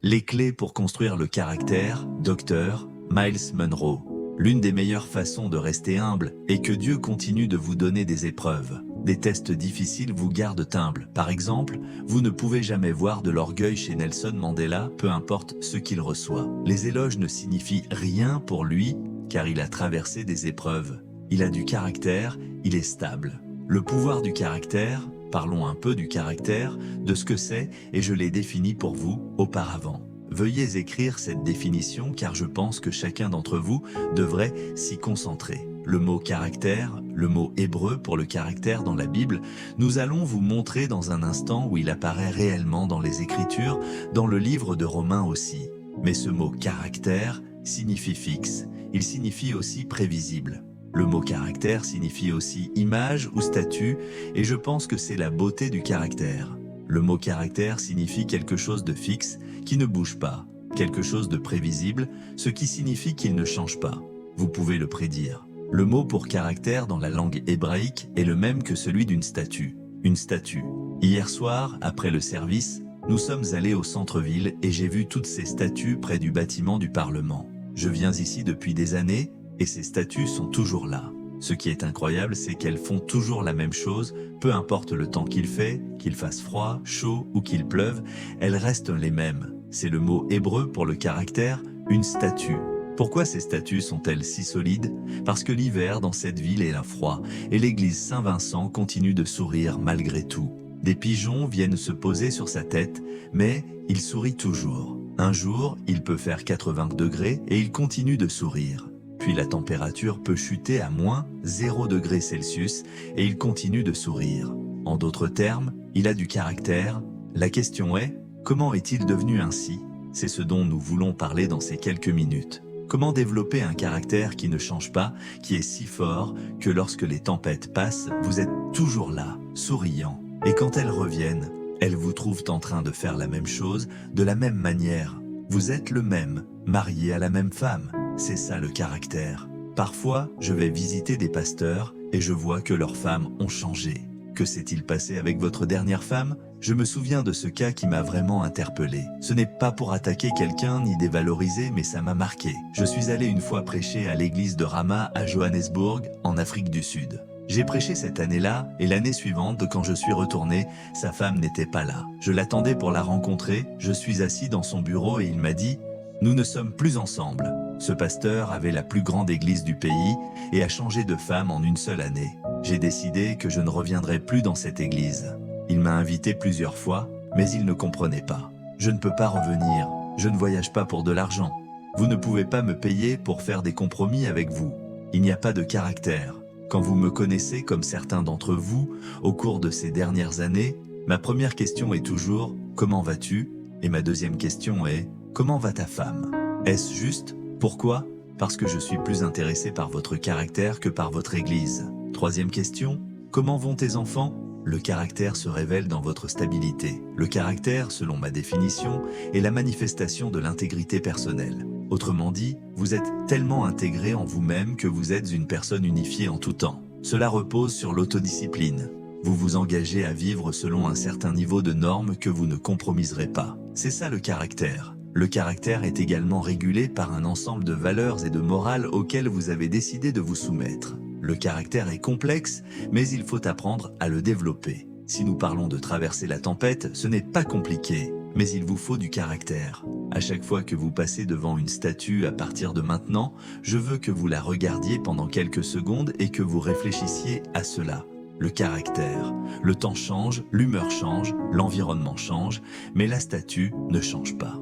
Les clés pour construire le caractère, Dr. Miles Monroe. L'une des meilleures façons de rester humble est que Dieu continue de vous donner des épreuves. Des tests difficiles vous gardent humble. Par exemple, vous ne pouvez jamais voir de l'orgueil chez Nelson Mandela, peu importe ce qu'il reçoit. Les éloges ne signifient rien pour lui, car il a traversé des épreuves. Il a du caractère, il est stable. Le pouvoir du caractère, parlons un peu du caractère, de ce que c'est, et je l'ai défini pour vous auparavant. Veuillez écrire cette définition car je pense que chacun d'entre vous devrait s'y concentrer. Le mot caractère, le mot hébreu pour le caractère dans la Bible, nous allons vous montrer dans un instant où il apparaît réellement dans les Écritures, dans le livre de Romains aussi. Mais ce mot caractère signifie fixe, il signifie aussi prévisible. Le mot caractère signifie aussi image ou statut, et je pense que c'est la beauté du caractère. Le mot caractère signifie quelque chose de fixe, qui ne bouge pas, quelque chose de prévisible, ce qui signifie qu'il ne change pas. Vous pouvez le prédire. Le mot pour caractère dans la langue hébraïque est le même que celui d'une statue. Une statue. Hier soir, après le service, nous sommes allés au centre-ville et j'ai vu toutes ces statues près du bâtiment du Parlement. Je viens ici depuis des années, et ces statues sont toujours là. Ce qui est incroyable, c'est qu'elles font toujours la même chose, peu importe le temps qu'il fait, qu'il fasse froid, chaud ou qu'il pleuve, elles restent les mêmes. C'est le mot hébreu pour le caractère, une statue. Pourquoi ces statues sont-elles si solides? Parce que l'hiver dans cette ville est là froid, et l'église Saint-Vincent continue de sourire malgré tout. Des pigeons viennent se poser sur sa tête, mais il sourit toujours. Un jour, il peut faire 80 degrés et il continue de sourire. Puis la température peut chuter à moins 0 degrés Celsius et il continue de sourire. En d'autres termes, il a du caractère. La question est, comment est-il devenu ainsi? C'est ce dont nous voulons parler dans ces quelques minutes. Comment développer un caractère qui ne change pas, qui est si fort que lorsque les tempêtes passent, vous êtes toujours là, souriant. Et quand elles reviennent, elles vous trouvent en train de faire la même chose, de la même manière. Vous êtes le même, marié à la même femme. C'est ça le caractère. Parfois, je vais visiter des pasteurs et je vois que leurs femmes ont changé. Que s'est-il passé avec votre dernière femme? Je me souviens de ce cas qui m'a vraiment interpellé. Ce n'est pas pour attaquer quelqu'un ni dévaloriser, mais ça m'a marqué. Je suis allé une fois prêcher à l'église de Rama à Johannesburg, en Afrique du Sud. J'ai prêché cette année-là et l'année suivante, quand je suis retourné, sa femme n'était pas là. Je l'attendais pour la rencontrer, je suis assis dans son bureau et il m'a dit « Nous ne sommes plus ensemble ». Ce pasteur avait la plus grande église du pays et a changé de femme en une seule année. J'ai décidé que je ne reviendrai plus dans cette église. Il m'a invité plusieurs fois, mais il ne comprenait pas. Je ne peux pas revenir, je ne voyage pas pour de l'argent. Vous ne pouvez pas me payer pour faire des compromis avec vous. Il n'y a pas de caractère. Quand vous me connaissez comme certains d'entre vous, au cours de ces dernières années, ma première question est toujours « Comment vas-tu » et ma deuxième question est « Comment va ta femme ?» Est-ce juste? Pourquoi? Parce que je suis plus intéressé par votre caractère que par votre église. Troisième question, comment vont tes enfants? Le caractère se révèle dans votre stabilité. Le caractère, selon ma définition, est la manifestation de l'intégrité personnelle. Autrement dit, vous êtes tellement intégré en vous-même que vous êtes une personne unifiée en tout temps. Cela repose sur l'autodiscipline. Vous vous engagez à vivre selon un certain niveau de normes que vous ne compromiserez pas. C'est ça le caractère. Le caractère est également régulé par un ensemble de valeurs et de morales auxquelles vous avez décidé de vous soumettre. Le caractère est complexe, mais il faut apprendre à le développer. Si nous parlons de traverser la tempête, ce n'est pas compliqué, mais il vous faut du caractère. À chaque fois que vous passez devant une statue à partir de maintenant, je veux que vous la regardiez pendant quelques secondes et que vous réfléchissiez à cela. Le caractère. Le temps change, l'humeur change, l'environnement change, mais la statue ne change pas.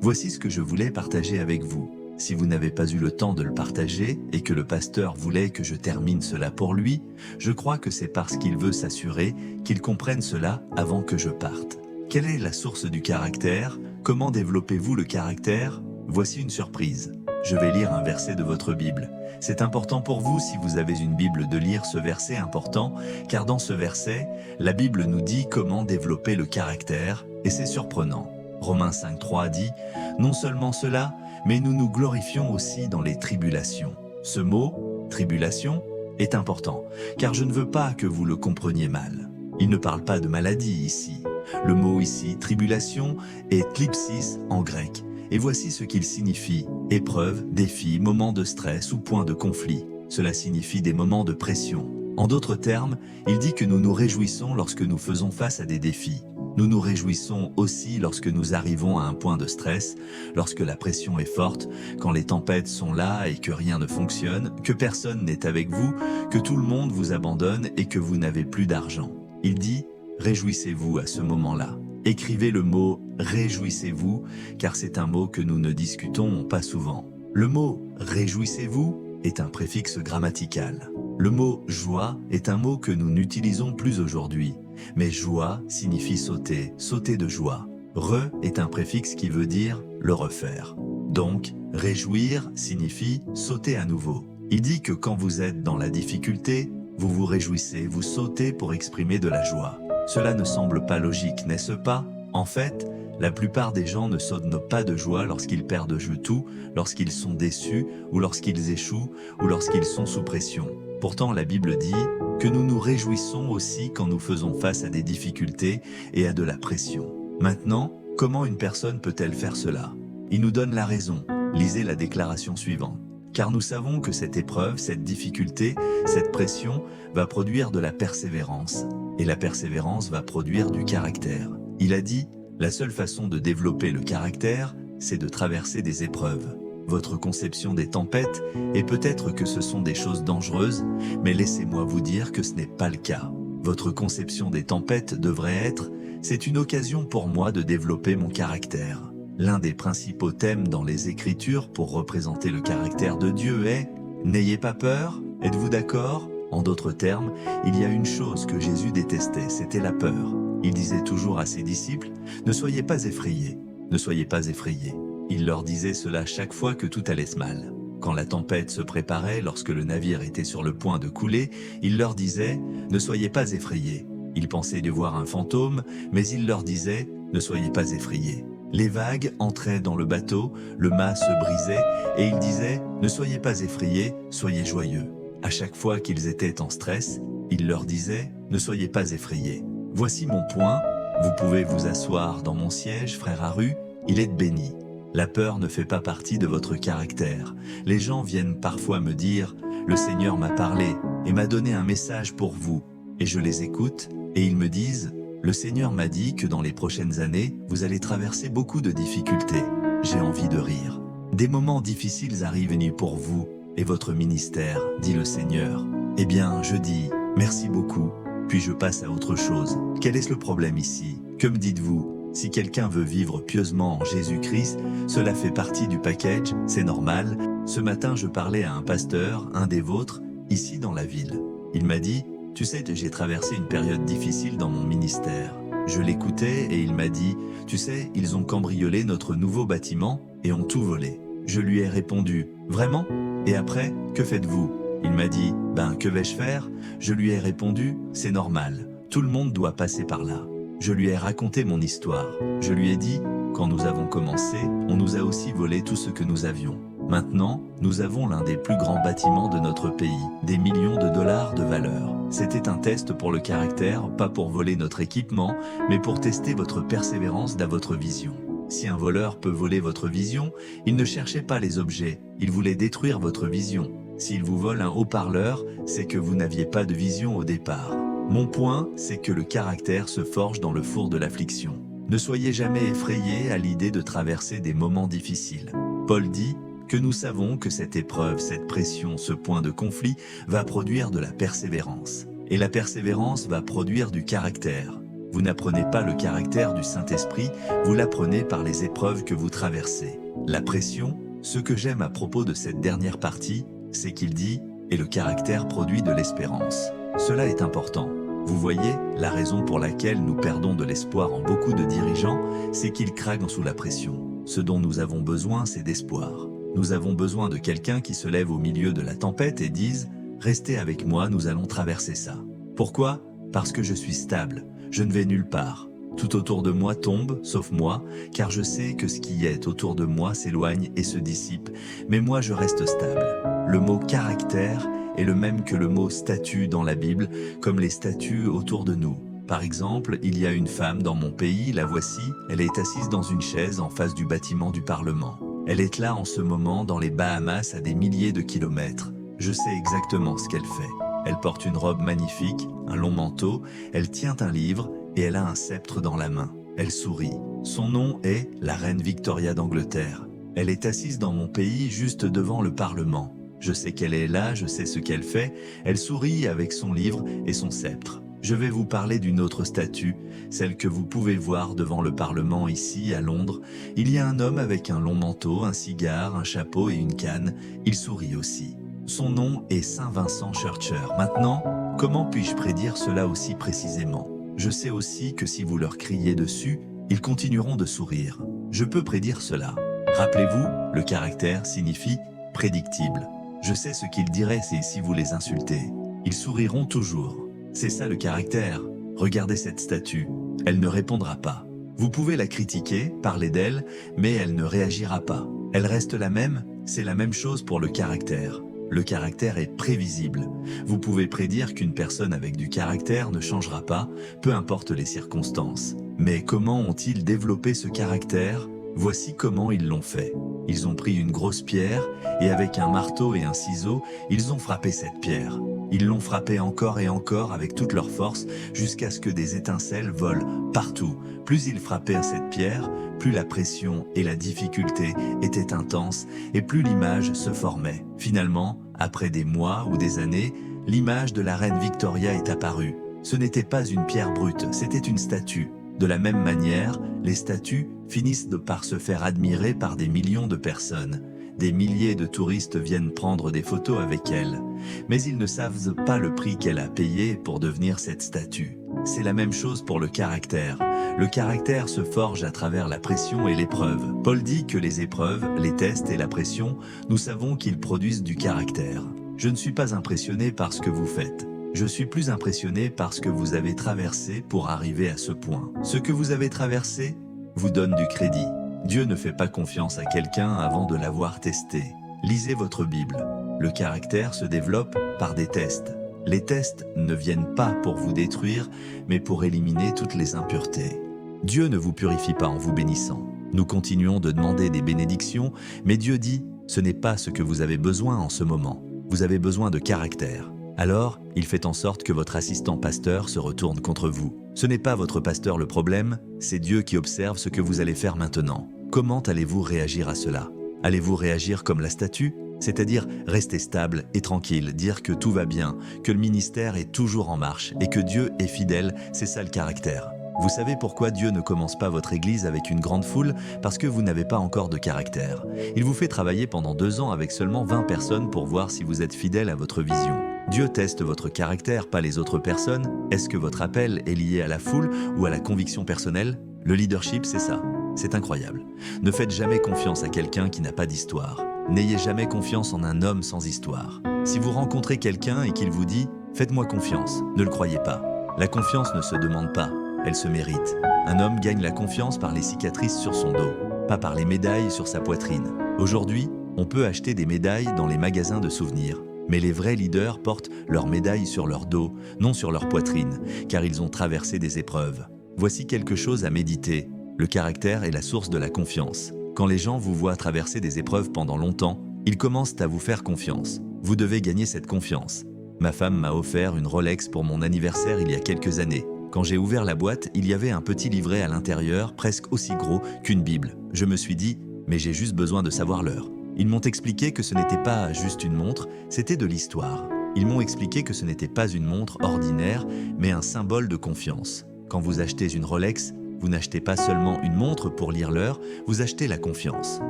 Voici ce que je voulais partager avec vous. Si vous n'avez pas eu le temps de le partager et que le pasteur voulait que je termine cela pour lui, je crois que c'est parce qu'il veut s'assurer qu'il comprenne cela avant que je parte. Quelle est la source du caractère? Comment développez-vous le caractère? Voici une surprise. Je vais lire un verset de votre Bible. C'est important pour vous, si vous avez une Bible, de lire ce verset important, car dans ce verset, la Bible nous dit comment développer le caractère, et c'est surprenant. Romains 5,3 dit « Non seulement cela, mais nous nous glorifions aussi dans les tribulations ». Ce mot, tribulation, est important, car je ne veux pas que vous le compreniez mal. Il ne parle pas de maladie ici. Le mot ici, tribulation, est thlipsis en grec. Et voici ce qu'il signifie. Épreuve, défi, moment de stress ou point de conflit. Cela signifie des moments de pression. En d'autres termes, il dit que nous nous réjouissons lorsque nous faisons face à des défis. Nous nous réjouissons aussi lorsque nous arrivons à un point de stress, lorsque la pression est forte, quand les tempêtes sont là et que rien ne fonctionne, que personne n'est avec vous, que tout le monde vous abandonne et que vous n'avez plus d'argent. Il dit « Réjouissez-vous à ce moment-là ». Écrivez le mot « réjouissez-vous » car c'est un mot que nous ne discutons pas souvent. Le mot « réjouissez-vous » est un préfixe grammatical. Le mot « joie » est un mot que nous n'utilisons plus aujourd'hui. Mais joie signifie sauter, sauter de joie. Re est un préfixe qui veut dire le refaire. Donc, réjouir signifie sauter à nouveau. Il dit que quand vous êtes dans la difficulté, vous vous réjouissez, vous sautez pour exprimer de la joie. Cela ne semble pas logique, n'est-ce pas? En fait, la plupart des gens ne sautent pas de joie lorsqu'ils perdent tout, lorsqu'ils sont déçus, ou lorsqu'ils échouent, ou lorsqu'ils sont sous pression. Pourtant, la Bible dit que nous nous réjouissons aussi quand nous faisons face à des difficultés et à de la pression. Maintenant, comment une personne peut-elle faire cela? Il nous donne la raison. Lisez la déclaration suivante. Car nous savons que cette épreuve, cette difficulté, cette pression va produire de la persévérance. Et la persévérance va produire du caractère. Il a dit, la seule façon de développer le caractère, c'est de traverser des épreuves. Votre conception des tempêtes est peut-être que ce sont des choses dangereuses, mais laissez-moi vous dire que ce n'est pas le cas. Votre conception des tempêtes devrait être « c'est une occasion pour moi de développer mon caractère ». L'un des principaux thèmes dans les Écritures pour représenter le caractère de Dieu est « n'ayez pas peur ». Êtes-vous d'accord? En d'autres termes, il y a une chose que Jésus détestait, c'était la peur. Il disait toujours à ses disciples « ne soyez pas effrayés, ne soyez pas effrayés ». Il leur disait cela chaque fois que tout allait mal. Quand la tempête se préparait, lorsque le navire était sur le point de couler, il leur disait « ne soyez pas effrayés ». Ils pensaient de voir un fantôme, mais il leur disait « ne soyez pas effrayés ». Les vagues entraient dans le bateau, le mât se brisait, et il disait « ne soyez pas effrayés, soyez joyeux ». À chaque fois qu'ils étaient en stress, il leur disait « ne soyez pas effrayés ». Voici mon point, vous pouvez vous asseoir dans mon siège, frère Haru, il est béni. La peur ne fait pas partie de votre caractère. Les gens viennent parfois me dire « Le Seigneur m'a parlé et m'a donné un message pour vous ». Et je les écoute et ils me disent « Le Seigneur m'a dit que dans les prochaines années, vous allez traverser beaucoup de difficultés. » J'ai envie de rire. Des moments difficiles arrivent pour vous et votre ministère, dit le Seigneur. Eh bien, je dis « Merci beaucoup ». Puis je passe à autre chose. Quel est le problème ici? Que me dites-vous? Si quelqu'un veut vivre pieusement en Jésus-Christ, cela fait partie du package, c'est normal. Ce matin, je parlais à un pasteur, un des vôtres, ici dans la ville. Il m'a dit, tu sais, j'ai traversé une période difficile dans mon ministère. Je l'écoutais et il m'a dit, tu sais, ils ont cambriolé notre nouveau bâtiment et ont tout volé. Je lui ai répondu, vraiment? Et après, que faites-vous? Il m'a dit, ben que vais-je faire? Je lui ai répondu, c'est normal, tout le monde doit passer par là. Je lui ai raconté mon histoire. Je lui ai dit, quand nous avons commencé, on nous a aussi volé tout ce que nous avions. Maintenant, nous avons l'un des plus grands bâtiments de notre pays, des millions de dollars de valeur. C'était un test pour le caractère, pas pour voler notre équipement, mais pour tester votre persévérance dans votre vision. Si un voleur peut voler votre vision, il ne cherchait pas les objets, il voulait détruire votre vision. S'il vous vole un haut-parleur, c'est que vous n'aviez pas de vision au départ. Mon point, c'est que le caractère se forge dans le four de l'affliction. Ne soyez jamais effrayés à l'idée de traverser des moments difficiles. Paul dit que nous savons que cette épreuve, cette pression, ce point de conflit va produire de la persévérance. Et la persévérance va produire du caractère. Vous n'apprenez pas le caractère du Saint-Esprit, vous l'apprenez par les épreuves que vous traversez. La pression, ce que j'aime à propos de cette dernière partie, c'est qu'il dit « et le caractère produit de l'espérance ». Cela est important. Vous voyez, la raison pour laquelle nous perdons de l'espoir en beaucoup de dirigeants, c'est qu'ils craquent sous la pression. Ce dont nous avons besoin, c'est d'espoir. Nous avons besoin de quelqu'un qui se lève au milieu de la tempête et dise « Restez avec moi, nous allons traverser ça ». Pourquoi? Parce que je suis stable, je ne vais nulle part. Tout autour de moi tombe, sauf moi, car je sais que ce qui est autour de moi s'éloigne et se dissipe, mais moi je reste stable. Le mot « caractère » est le même que le mot « statut » dans la Bible, comme les statues autour de nous. Par exemple, il y a une femme dans mon pays, la voici, elle est assise dans une chaise en face du bâtiment du Parlement. Elle est là en ce moment dans les Bahamas à des milliers de kilomètres. Je sais exactement ce qu'elle fait. Elle porte une robe magnifique, un long manteau, elle tient un livre et elle a un sceptre dans la main. Elle sourit. Son nom est la reine Victoria d'Angleterre. Elle est assise dans mon pays juste devant le Parlement. Je sais qu'elle est là, je sais ce qu'elle fait. Elle sourit avec son livre et son sceptre. Je vais vous parler d'une autre statue, celle que vous pouvez voir devant le Parlement ici, à Londres. Il y a un homme avec un long manteau, un cigare, un chapeau et une canne. Il sourit aussi. Son nom est Saint Vincent Churchill. Maintenant, comment puis-je prédire cela aussi précisément? Je sais aussi que si vous leur criez dessus, ils continueront de sourire. Je peux prédire cela. Rappelez-vous, le caractère signifie prédictible. Je sais ce qu'ils diraient si vous les insultez. Ils souriront toujours. C'est ça le caractère. Regardez cette statue. Elle ne répondra pas. Vous pouvez la critiquer, parler d'elle, mais elle ne réagira pas. Elle reste la même, c'est la même chose pour le caractère. Le caractère est prévisible. Vous pouvez prédire qu'une personne avec du caractère ne changera pas, peu importe les circonstances. Mais comment ont-ils développé ce caractère? Voici comment ils l'ont fait. Ils ont pris une grosse pierre et avec un marteau et un ciseau, ils ont frappé cette pierre. Ils l'ont frappée encore et encore avec toute leur force jusqu'à ce que des étincelles volent partout. Plus ils frappaient à cette pierre, plus la pression et la difficulté étaient intenses et plus l'image se formait. Finalement, après des mois ou des années, l'image de la reine Victoria est apparue. Ce n'était pas une pierre brute, c'était une statue. De la même manière, les statues finissent par se faire admirer par des millions de personnes. Des milliers de touristes viennent prendre des photos avec elle. Mais ils ne savent pas le prix qu'elle a payé pour devenir cette statue. C'est la même chose pour le caractère. Le caractère se forge à travers la pression et l'épreuve. Paul dit que les épreuves, les tests et la pression, nous savons qu'ils produisent du caractère. Je ne suis pas impressionné par ce que vous faites. Je suis plus impressionné par ce que vous avez traversé pour arriver à ce point. Ce que vous avez traversé vous donne du crédit. Dieu ne fait pas confiance à quelqu'un avant de l'avoir testé. Lisez votre Bible. Le caractère se développe par des tests. Les tests ne viennent pas pour vous détruire, mais pour éliminer toutes les impuretés. Dieu ne vous purifie pas en vous bénissant. Nous continuons de demander des bénédictions, mais Dieu dit, ce n'est pas ce que vous avez besoin en ce moment. Vous avez besoin de caractère. Alors, il fait en sorte que votre assistant pasteur se retourne contre vous. Ce n'est pas votre pasteur le problème, c'est Dieu qui observe ce que vous allez faire maintenant. Comment allez-vous réagir à cela? Allez-vous réagir comme la statue? C'est-à-dire rester stable et tranquille, dire que tout va bien, que le ministère est toujours en marche et que Dieu est fidèle, c'est ça le caractère. Vous savez pourquoi Dieu ne commence pas votre église avec une grande foule? Parce que vous n'avez pas encore de caractère. Il vous fait travailler pendant 2 ans avec seulement 20 personnes pour voir si vous êtes fidèle à votre vision. Dieu teste votre caractère, pas les autres personnes. Est-ce que votre appel est lié à la foule ou à la conviction personnelle? Le leadership, c'est ça. C'est incroyable. Ne faites jamais confiance à quelqu'un qui n'a pas d'histoire. N'ayez jamais confiance en un homme sans histoire. Si vous rencontrez quelqu'un et qu'il vous dit « Faites-moi confiance », ne le croyez pas. La confiance ne se demande pas, elle se mérite. Un homme gagne la confiance par les cicatrices sur son dos, pas par les médailles sur sa poitrine. Aujourd'hui, on peut acheter des médailles dans les magasins de souvenirs. Mais les vrais leaders portent leurs médailles sur leur dos, non sur leur poitrine, car ils ont traversé des épreuves. Voici quelque chose à méditer. Le caractère est la source de la confiance. Quand les gens vous voient traverser des épreuves pendant longtemps, ils commencent à vous faire confiance. Vous devez gagner cette confiance. Ma femme m'a offert une Rolex pour mon anniversaire il y a quelques années. Quand j'ai ouvert la boîte, il y avait un petit livret à l'intérieur, presque aussi gros qu'une Bible. Je me suis dit, mais j'ai juste besoin de savoir l'heure. Ils m'ont expliqué que ce n'était pas juste une montre, c'était de l'histoire. Ils m'ont expliqué que ce n'était pas une montre ordinaire, mais un symbole de confiance. Quand vous achetez une Rolex, vous n'achetez pas seulement une montre pour lire l'heure, vous achetez la confiance.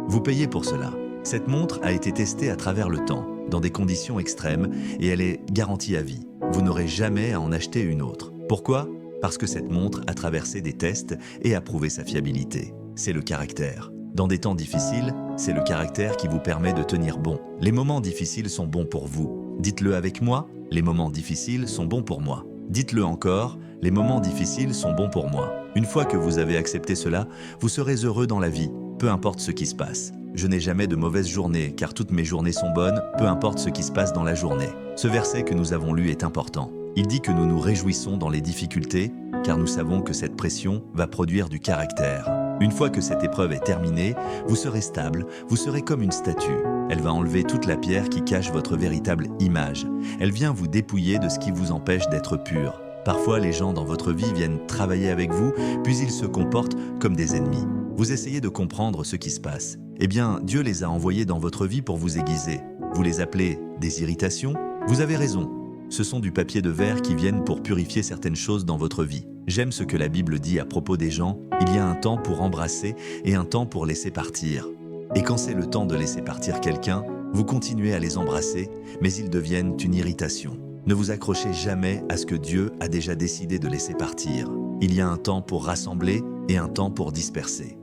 Vous payez pour cela. Cette montre a été testée à travers le temps, dans des conditions extrêmes, et elle est garantie à vie. Vous n'aurez jamais à en acheter une autre. Pourquoi? Parce que cette montre a traversé des tests et a prouvé sa fiabilité. C'est le caractère. Dans des temps difficiles, c'est le caractère qui vous permet de tenir bon. Les moments difficiles sont bons pour vous. Dites-le avec moi, les moments difficiles sont bons pour moi. Dites-le encore, les moments difficiles sont bons pour moi. Une fois que vous avez accepté cela, vous serez heureux dans la vie, peu importe ce qui se passe. Je n'ai jamais de mauvaises journées, car toutes mes journées sont bonnes, peu importe ce qui se passe dans la journée. Ce verset que nous avons lu est important. Il dit que nous nous réjouissons dans les difficultés, car nous savons que cette pression va produire du caractère. Une fois que cette épreuve est terminée, vous serez stable, vous serez comme une statue. Elle va enlever toute la pierre qui cache votre véritable image. Elle vient vous dépouiller de ce qui vous empêche d'être pur. Parfois, les gens dans votre vie viennent travailler avec vous, puis ils se comportent comme des ennemis. Vous essayez de comprendre ce qui se passe. Eh bien, Dieu les a envoyés dans votre vie pour vous aiguiser. Vous les appelez des irritations? Vous avez raison. Ce sont du papier de verre qui viennent pour purifier certaines choses dans votre vie. J'aime ce que la Bible dit à propos des gens. Il y a un temps pour embrasser et un temps pour laisser partir. Et quand c'est le temps de laisser partir quelqu'un, vous continuez à les embrasser, mais ils deviennent une irritation. Ne vous accrochez jamais à ce que Dieu a déjà décidé de laisser partir. Il y a un temps pour rassembler et un temps pour disperser.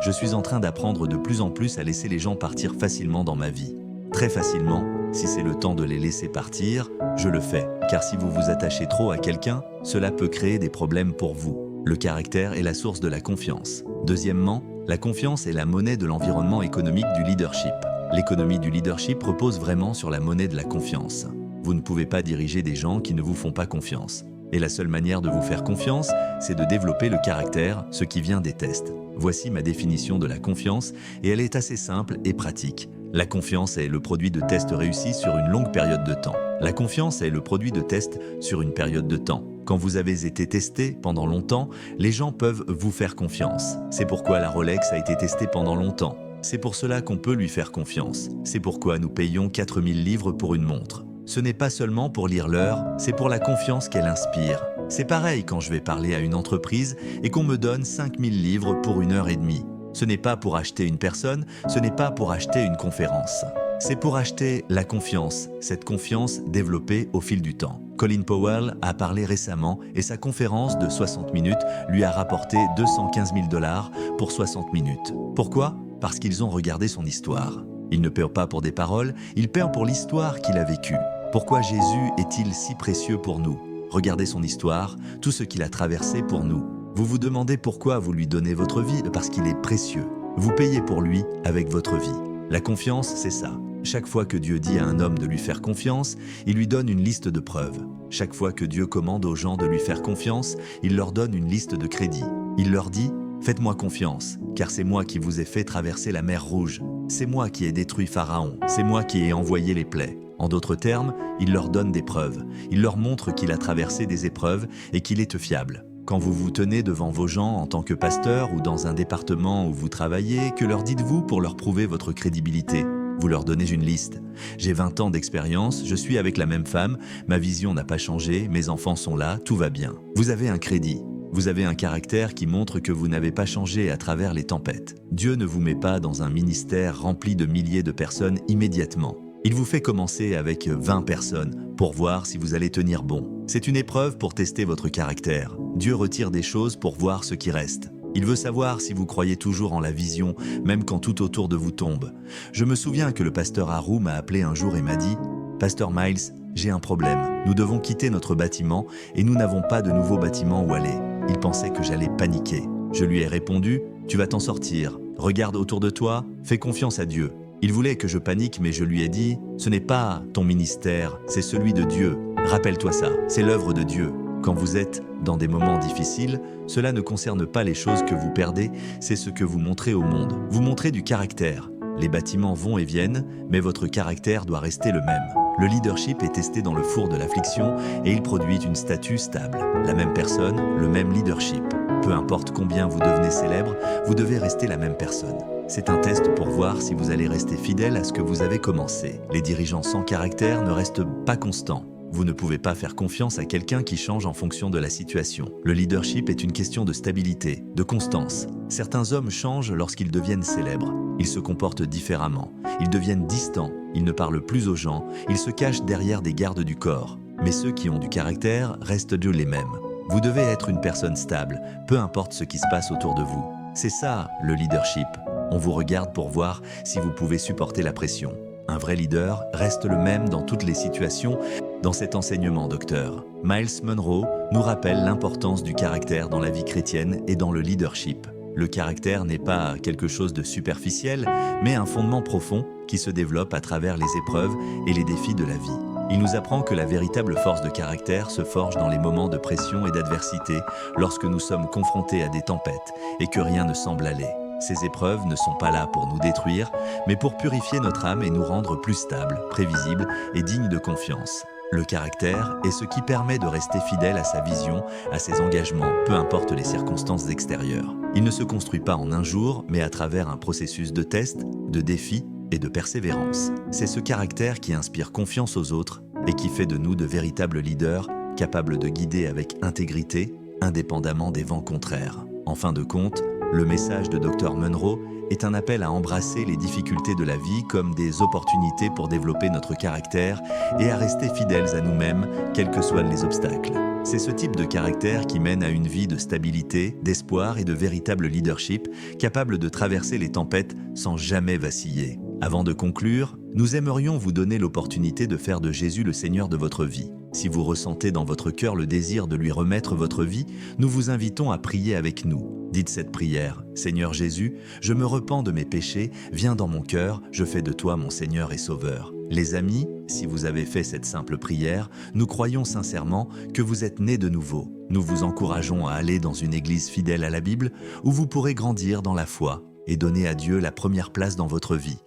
Je suis en train d'apprendre de plus en plus à laisser les gens partir facilement dans ma vie. Très facilement, si c'est le temps de les laisser partir, je le fais. Car si vous vous attachez trop à quelqu'un, cela peut créer des problèmes pour vous. Le caractère est la source de la confiance. Deuxièmement, la confiance est la monnaie de l'environnement économique du leadership. L'économie du leadership repose vraiment sur la monnaie de la confiance. Vous ne pouvez pas diriger des gens qui ne vous font pas confiance. Et la seule manière de vous faire confiance, c'est de développer le caractère, ce qui vient des tests. Voici ma définition de la confiance, et elle est assez simple et pratique. La confiance est le produit de tests réussis sur une longue période de temps. La confiance est le produit de tests sur une période de temps. Quand vous avez été testé pendant longtemps, les gens peuvent vous faire confiance. C'est pourquoi la Rolex a été testée pendant longtemps. C'est pour cela qu'on peut lui faire confiance. C'est pourquoi nous payons 4000 livres pour une montre. Ce n'est pas seulement pour lire l'heure, c'est pour la confiance qu'elle inspire. C'est pareil quand je vais parler à une entreprise et qu'on me donne 5000 livres pour 1h30. Ce n'est pas pour acheter une personne, ce n'est pas pour acheter une conférence. C'est pour acheter la confiance, cette confiance développée au fil du temps. Colin Powell a parlé récemment et sa conférence de 60 minutes lui a rapporté 215 000 $ pour 60 minutes. Pourquoi ? Parce qu'ils ont regardé son histoire. Il ne paie pas pour des paroles, il paie pour l'histoire qu'il a vécue. Pourquoi Jésus est-il si précieux pour nous ? Regardez son histoire, tout ce qu'il a traversé pour nous. Vous vous demandez pourquoi vous lui donnez votre vie, parce qu'il est précieux. Vous payez pour lui avec votre vie. La confiance, c'est ça. Chaque fois que Dieu dit à un homme de lui faire confiance, il lui donne une liste de preuves. Chaque fois que Dieu commande aux gens de lui faire confiance, il leur donne une liste de crédits. Il leur dit « Faites-moi confiance, car c'est moi qui vous ai fait traverser la mer Rouge. C'est moi qui ai détruit Pharaon. C'est moi qui ai envoyé les plaies. » En d'autres termes, il leur donne des preuves. Il leur montre qu'il a traversé des épreuves et qu'il est fiable. Quand vous vous tenez devant vos gens en tant que pasteur ou dans un département où vous travaillez, que leur dites-vous pour leur prouver votre crédibilité ? Vous leur donnez une liste. J'ai 20 ans d'expérience, je suis avec la même femme, ma vision n'a pas changé, mes enfants sont là, tout va bien. Vous avez un crédit. Vous avez un caractère qui montre que vous n'avez pas changé à travers les tempêtes. Dieu ne vous met pas dans un ministère rempli de milliers de personnes immédiatement. Il vous fait commencer avec 20 personnes pour voir si vous allez tenir bon. C'est une épreuve pour tester votre caractère. Dieu retire des choses pour voir ce qui reste. Il veut savoir si vous croyez toujours en la vision, même quand tout autour de vous tombe. Je me souviens que le pasteur Haroun m'a appelé un jour et m'a dit « Pasteur Miles, j'ai un problème. Nous devons quitter notre bâtiment et nous n'avons pas de nouveau bâtiment où aller. » Il pensait que j'allais paniquer. Je lui ai répondu « Tu vas t'en sortir. Regarde autour de toi, fais confiance à Dieu. » Il voulait que je panique, mais je lui ai dit « Ce n'est pas ton ministère, c'est celui de Dieu. Rappelle-toi ça, c'est l'œuvre de Dieu. » Quand vous êtes dans des moments difficiles, cela ne concerne pas les choses que vous perdez, c'est ce que vous montrez au monde. Vous montrez du caractère. Les bâtiments vont et viennent, mais votre caractère doit rester le même. Le leadership est testé dans le four de l'affliction et il produit une statue stable. La même personne, le même leadership. Peu importe combien vous devenez célèbre, vous devez rester la même personne. C'est un test pour voir si vous allez rester fidèle à ce que vous avez commencé. Les dirigeants sans caractère ne restent pas constants. Vous ne pouvez pas faire confiance à quelqu'un qui change en fonction de la situation. Le leadership est une question de stabilité, de constance. Certains hommes changent lorsqu'ils deviennent célèbres. Ils se comportent différemment. Ils deviennent distants. Ils ne parlent plus aux gens. Ils se cachent derrière des gardes du corps. Mais ceux qui ont du caractère restent les mêmes. Vous devez être une personne stable, peu importe ce qui se passe autour de vous. C'est ça, le leadership. On vous regarde pour voir si vous pouvez supporter la pression. Un vrai leader reste le même dans toutes les situations. Dans cet enseignement, docteur, Miles Monroe nous rappelle l'importance du caractère dans la vie chrétienne et dans le leadership. Le caractère n'est pas quelque chose de superficiel, mais un fondement profond qui se développe à travers les épreuves et les défis de la vie. Il nous apprend que la véritable force de caractère se forge dans les moments de pression et d'adversité, lorsque nous sommes confrontés à des tempêtes et que rien ne semble aller. Ces épreuves ne sont pas là pour nous détruire, mais pour purifier notre âme et nous rendre plus stables, prévisibles et dignes de confiance. Le caractère est ce qui permet de rester fidèle à sa vision, à ses engagements, peu importe les circonstances extérieures. Il ne se construit pas en un jour, mais à travers un processus de tests, de défis et de persévérance. C'est ce caractère qui inspire confiance aux autres et qui fait de nous de véritables leaders, capables de guider avec intégrité, indépendamment des vents contraires. En fin de compte, le message de Dr Munro est un appel à embrasser les difficultés de la vie comme des opportunités pour développer notre caractère et à rester fidèles à nous-mêmes, quels que soient les obstacles. C'est ce type de caractère qui mène à une vie de stabilité, d'espoir et de véritable leadership, capable de traverser les tempêtes sans jamais vaciller. Avant de conclure, nous aimerions vous donner l'opportunité de faire de Jésus le Seigneur de votre vie. Si vous ressentez dans votre cœur le désir de lui remettre votre vie, nous vous invitons à prier avec nous. Dites cette prière: Seigneur Jésus, je me repens de mes péchés, viens dans mon cœur, je fais de toi mon Seigneur et Sauveur. Les amis, si vous avez fait cette simple prière, nous croyons sincèrement que vous êtes nés de nouveau. Nous vous encourageons à aller dans une église fidèle à la Bible où vous pourrez grandir dans la foi et donner à Dieu la première place dans votre vie.